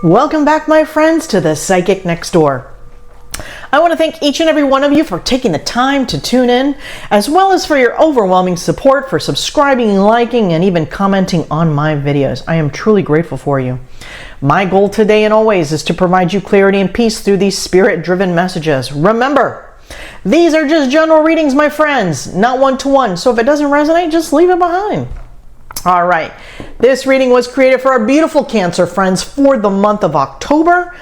Welcome back, my friends, to the Psychic Next Door. I want to thank each and every one of you for taking the time to tune in, as well as for your overwhelming support for subscribing, liking, and even commenting on my videos. I am truly grateful for you. My goal today and always is to provide you clarity and peace through these spirit-driven messages. Remember, these are just general readings, my friends, not one-to-one. So if it doesn't resonate, just leave it behind. All right, this reading was created for our beautiful Cancer friends for the month of October.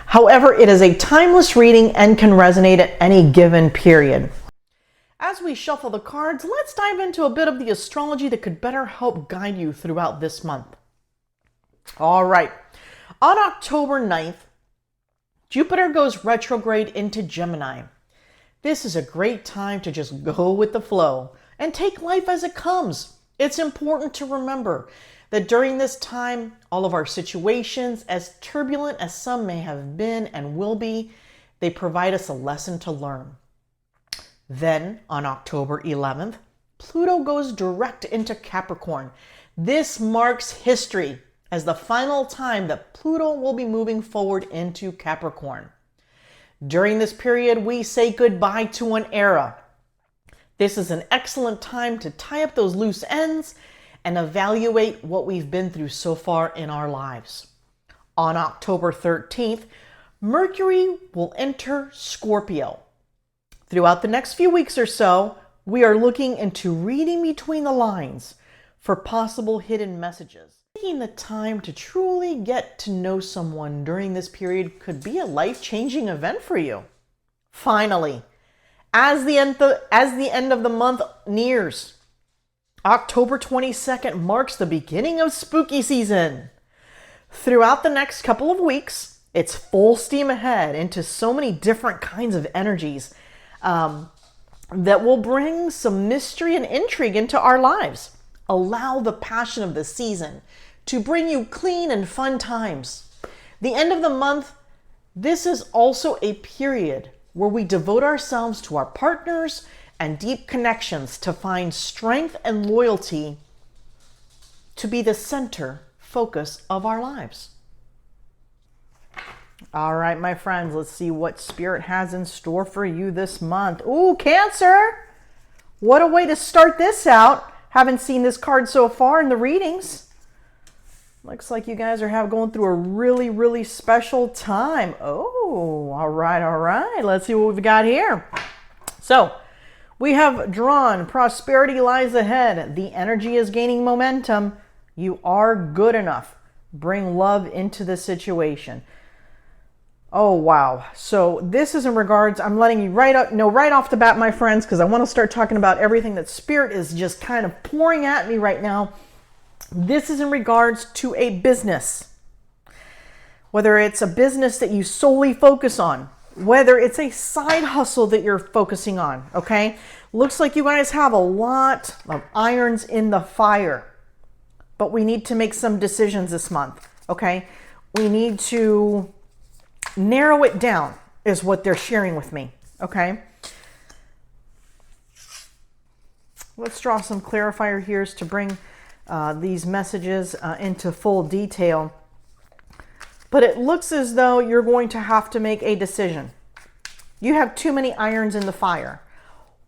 However, it is a timeless reading and can resonate at any given period. As we shuffle the cards, let's dive into a bit of the astrology that could better help guide you throughout this month. All right, on October 9th, Jupiter goes retrograde into Gemini. This is a great time to just go with the flow and take life as it comes. It's important to remember that during this time, all of our situations, as turbulent as some may have been and will be, they provide us a lesson to learn. Then, on October 11th, Pluto goes direct into Capricorn. This marks history as the final time that Pluto will be moving forward into Capricorn. During this period, we say goodbye to an era. This is an excellent time to tie up those loose ends and evaluate what we've been through so far in our lives. On October 13th, Mercury will enter Scorpio. Throughout the next few weeks or so, we are looking into reading between the lines for possible hidden messages. Taking the time to truly get to know someone during this period could be a life-changing event for you. Finally, as the end of the month nears, October 22nd marks the beginning of spooky season. Throughout the next couple of weeks, it's full steam ahead into so many different kinds of energies that will bring some mystery and intrigue into our lives. Allow the passion of the season to bring you clean and fun times. The end of the month, this is also a period where we devote ourselves to our partners and deep connections to find strength and loyalty to be the center focus of our lives. All right, my friends, let's see what Spirit has in store for you this month. Ooh, Cancer! What a way to start this out. Haven't seen this card so far in the readings. Looks like you guys are going through a really, really special time. Oh, all right. Let's see what we've got here. So, we have drawn prosperity lies ahead. The energy is gaining momentum. You are good enough. Bring love into the situation. Oh, wow. So this is in regards, I'm letting you right off the bat, my friends, because I want to start talking about everything that Spirit is just kind of pouring at me right now. This is in regards to a business. Whether it's a business that you solely focus on, whether it's a side hustle that you're focusing on, okay? Looks like you guys have a lot of irons in the fire, but we need to make some decisions this month, okay? We need to narrow it down is what they're sharing with me, okay? Let's draw some clarifier here to bring these messages into full detail. But it looks as though you're going to have to make a decision. You have too many irons in the fire.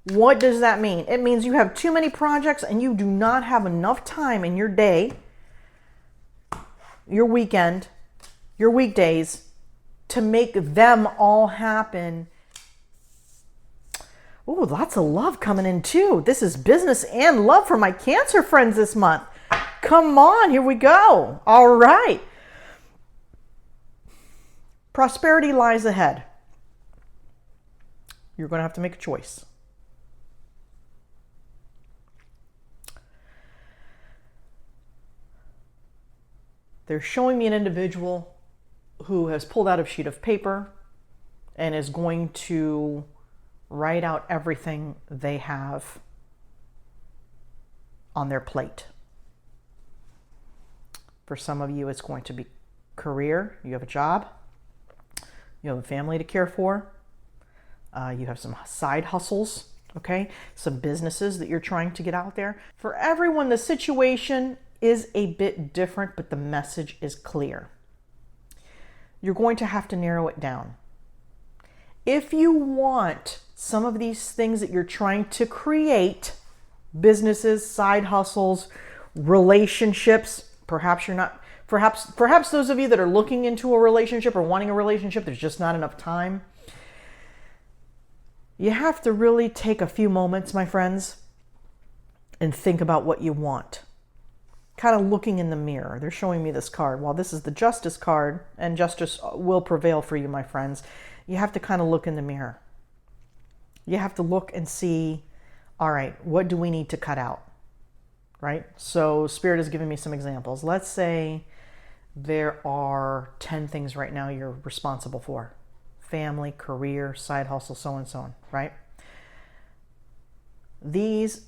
What does that mean? It means you have too many projects and you do not have enough time in your day, your weekend, your weekdays to make them all happen. Ooh, lots of love coming in too. This is business and love for my Cancer friends this month. Come on, here we go. All right. Prosperity lies ahead. You're going to have to make a choice. They're showing me an individual who has pulled out a sheet of paper and is going to write out everything they have on their plate. For some of you, it's going to be career. You have a job. You have a family to care for. You have some side hustles, okay? Some businesses that you're trying to get out there. For everyone, the situation is a bit different, but the message is clear. you're going to have to narrow it down. If you want some of these things that you're trying to create, businesses, side hustles, relationships, perhaps you're not, perhaps those of you that are looking into a relationship or wanting a relationship, there's just not enough time. You have to really take a few moments, my friends, and think about what you want. Kind of looking in the mirror. They're showing me this card. While this is the Justice card, and justice will prevail for you, my friends, you have to kind of look in the mirror. You have to look and see, all right, what do we need to cut out? Right? So Spirit has given me some examples. Let's say there are 10 things right now you're responsible for. Family, career, side hustle, so and so on, right? These,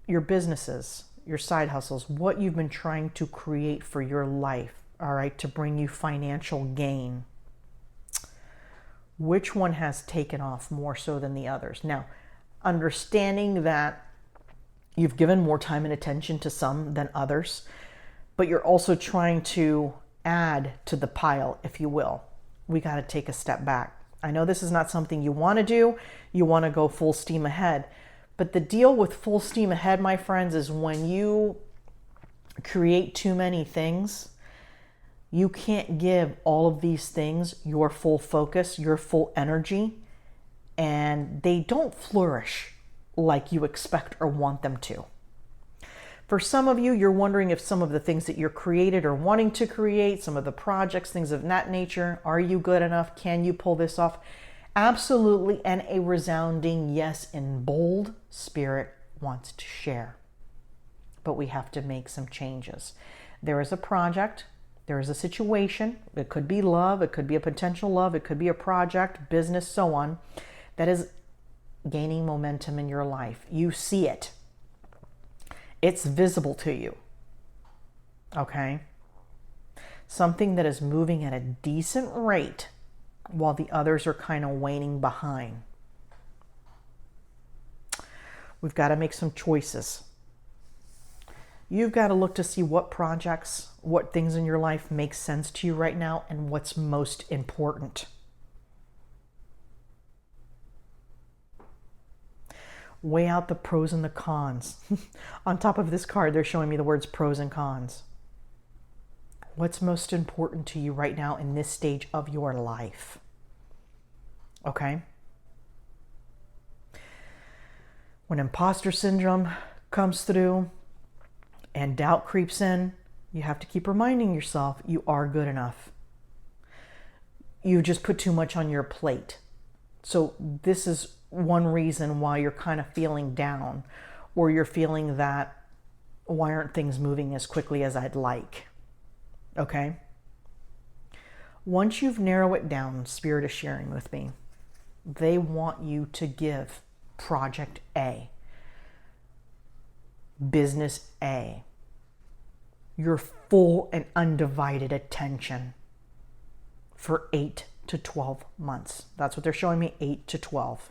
your businesses, your side hustles, what you've been trying to create for your life, all right, to bring you financial gain. Which one has taken off more so than the others? Now, understanding that you've given more time and attention to some than others, but you're also trying to add to the pile, if you will. We got to take a step back. I know this is not something you want to do. You want to go full steam ahead. But the deal with full steam ahead, my friends, is when you create too many things, you can't give all of these things your full focus, your full energy, and they don't flourish like you expect or want them to. For some of you, you're wondering if some of the things that you're created or wanting to create, some of the projects, things of that nature, are you good enough? Can you pull this off? Absolutely, and a resounding yes in bold. Spirit wants to share. But we have to make some changes. There is a project. There is a situation. It could be love. It could be a potential love. It could be a project, business, so on, that is gaining momentum in your life. You see it. It's visible to you. Okay? Something that is moving at a decent rate while the others are kind of waning behind. We've got to make some choices. You've got to look to see what projects, what things in your life make sense to you right now, and what's most important. Weigh out the pros and the cons. On top of this card, they're showing me the words pros and cons. What's most important to you right now in this stage of your life? Okay? When imposter syndrome comes through and doubt creeps in, you have to keep reminding yourself you are good enough. You just put too much on your plate. So this is one reason why you're kind of feeling down, or you're feeling that, why aren't things moving as quickly as I'd like? Okay? Once you've narrowed it down, Spirit is sharing with me, they want you to give Project A, Business A, your full and undivided attention for 8 to 12 months. That's what they're showing me, 8 to 12.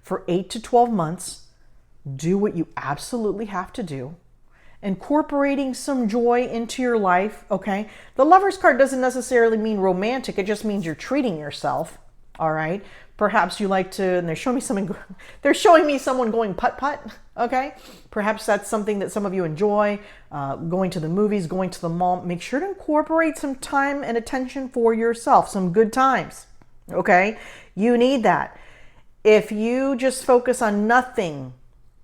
For 8 to 12 months, do what you absolutely have to do, incorporating some joy into your life, okay? The Lover's card doesn't necessarily mean romantic. It just means you're treating yourself, all right? Perhaps you like to, and they're showing me someone going putt-putt, okay? Perhaps that's something that some of you enjoy, going to the movies, going to the mall. Make sure to incorporate some time and attention for yourself, some good times, okay? You need that. If you just focus on nothing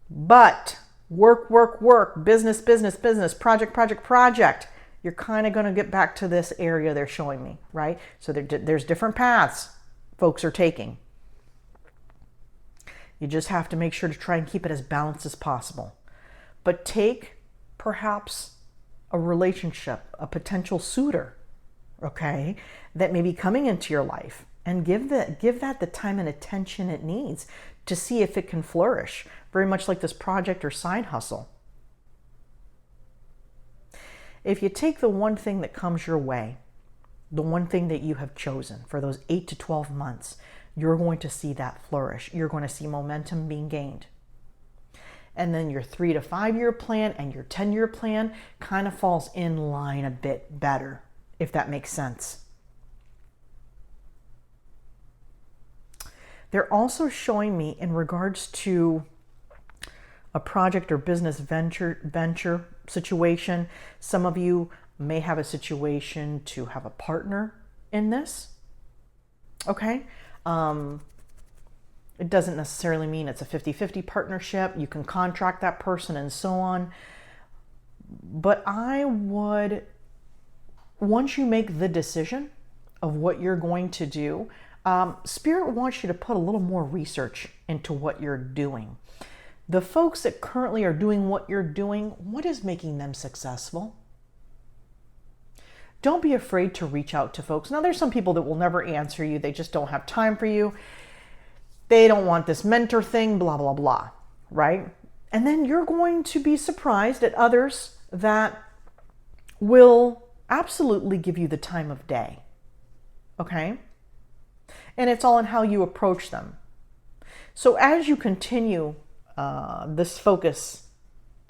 but work, work, work, business, business, business, project, project, project, you're kind of going to get back to this area they're showing me, right? So there's different paths folks are taking. You just have to make sure to try and keep it as balanced as possible. But take perhaps a relationship, a potential suitor, okay, that may be coming into your life, and give that the time and attention it needs to see if it can flourish, very much like this project or side hustle. If you take the one thing that comes your way, the one thing that you have chosen for those 8 to 12 months, you're going to see that flourish. You're going to see momentum being gained. And then your 3 to 5 year plan and your 10-year plan kind of falls in line a bit better. if that makes sense. They're also showing me in regards to a project or business venture situation. Some of you may have a situation to have a partner in this. Okay. It doesn't necessarily mean it's a 50-50 partnership. You can contract that person and so on. But I would, once you make the decision of what you're going to do, Spirit wants you to put a little more research into what you're doing. The folks that currently are doing what you're doing, what is making them successful? Don't be afraid to reach out to folks. Now, there's some people that will never answer you. They just don't have time for you. They don't want this mentor thing, blah, blah, blah, right? And then you're going to be surprised at others that will absolutely give you the time of day, okay? And it's all in how you approach them. So as you continue this focus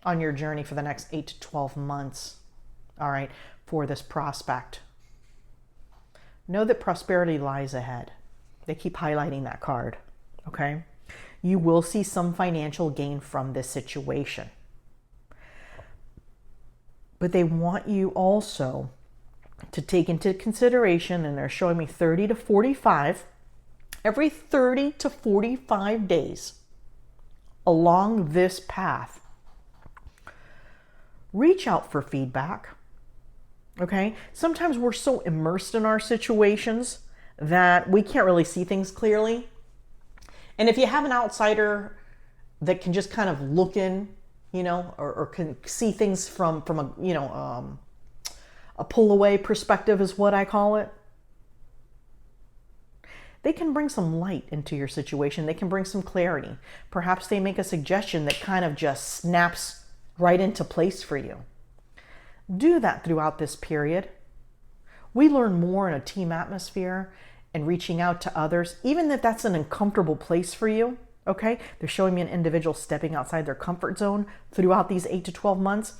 on your journey for the next 8 to 12 months, all right, for this prospect, know that prosperity lies ahead. They keep highlighting that card. Okay, you will see some financial gain from this situation. But they want you also to take into consideration, and they're showing me 30 to 45, every 30 to 45 days along this path, reach out for feedback. Okay, sometimes we're so immersed in our situations that we can't really see things clearly. And if you have an outsider that can just kind of look in, you know, or can see things from a, you know, a pull away perspective is what I call it. They can bring some light into your situation. They can bring some clarity. Perhaps they make a suggestion that kind of just snaps right into place for you. Do that throughout this period. We learn more in a team atmosphere and reaching out to others, even if that's an uncomfortable place for you, okay? They're showing me an individual stepping outside their comfort zone throughout these 8 to 12 months.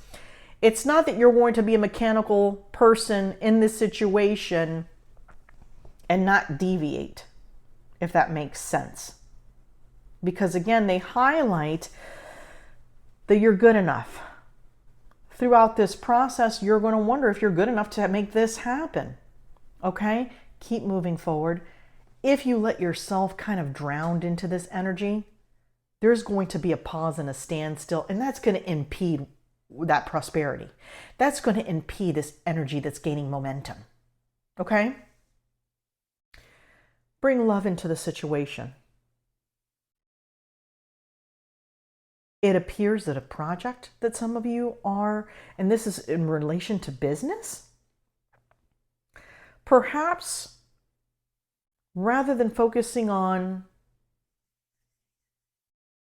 It's not that you're going to be a mechanical person in this situation and not deviate, if that makes sense. Because again, they highlight that you're good enough. Throughout this process, you're going to wonder if you're good enough to make this happen, okay? Keep moving forward. If you let yourself kind of drown into this energy, there's going to be a pause and a standstill, and that's going to impede that prosperity. That's going to impede this energy that's gaining momentum. Okay? Bring love into the situation. It appears that a project that some of you are, and this is in relation to business, perhaps rather than focusing on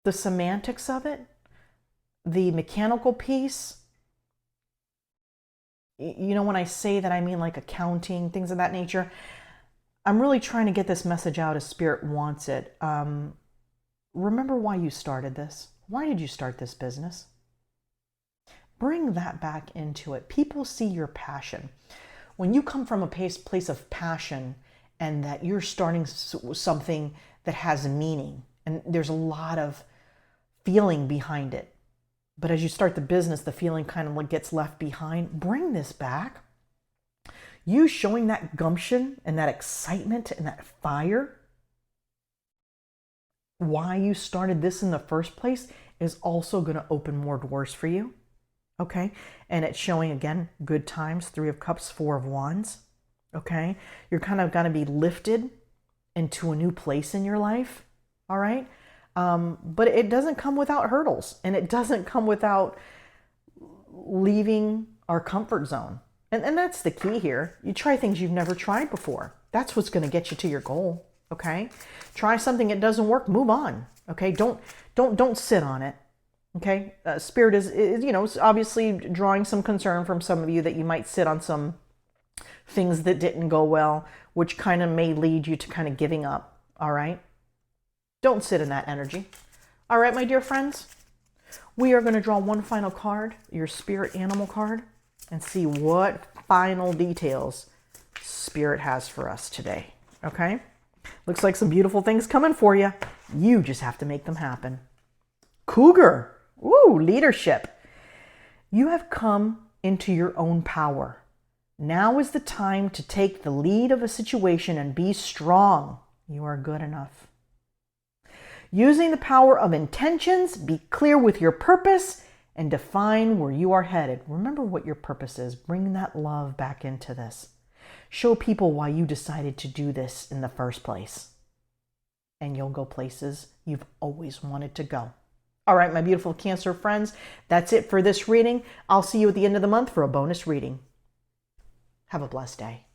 the semantics of it, the mechanical piece, you know, when I say that, I mean like accounting, things of that nature. I'm really trying to get this message out as Spirit wants it. Remember why you started this. Why did you start this business? Bring that back into it. People see your passion. When you come from a place of passion and that you're starting something that has meaning, and there's a lot of feeling behind it, but as you start the business, the feeling kind of gets left behind. Bring this back. You showing that gumption and that excitement and that fire, why you started this in the first place, is also going to open more doors for you. Okay, and it's showing again good times, 3 of Cups, 4 of Wands. Okay, you're kind of going to be lifted into a new place in your life. All right, but it doesn't come without hurdles, and it doesn't come without leaving our comfort zone. And that's the key here. You try things you've never tried before. That's what's going to get you to your goal. Okay, try something, it doesn't work, move on. Okay, don't sit on it. Okay, Spirit is, you know, obviously drawing some concern from some of you that you might sit on some things that didn't go well, which kind of may lead you to kind of giving up. All right, don't sit in that energy. All right, my dear friends, we are going to draw one final card, your spirit animal card, and see what final details Spirit has for us today. Okay? Looks like some beautiful things coming for you. You just have to make them happen. Cougar. Ooh, leadership. You have come into your own power. Now is the time to take the lead of a situation and be strong. You are good enough. Using the power of intentions, be clear with your purpose and define where you are headed. Remember what your purpose is. Bring that love back into this. Show people why you decided to do this in the first place. And you'll go places you've always wanted to go. All right, my beautiful Cancer friends, that's it for this reading. I'll see you at the end of the month for a bonus reading. Have a blessed day.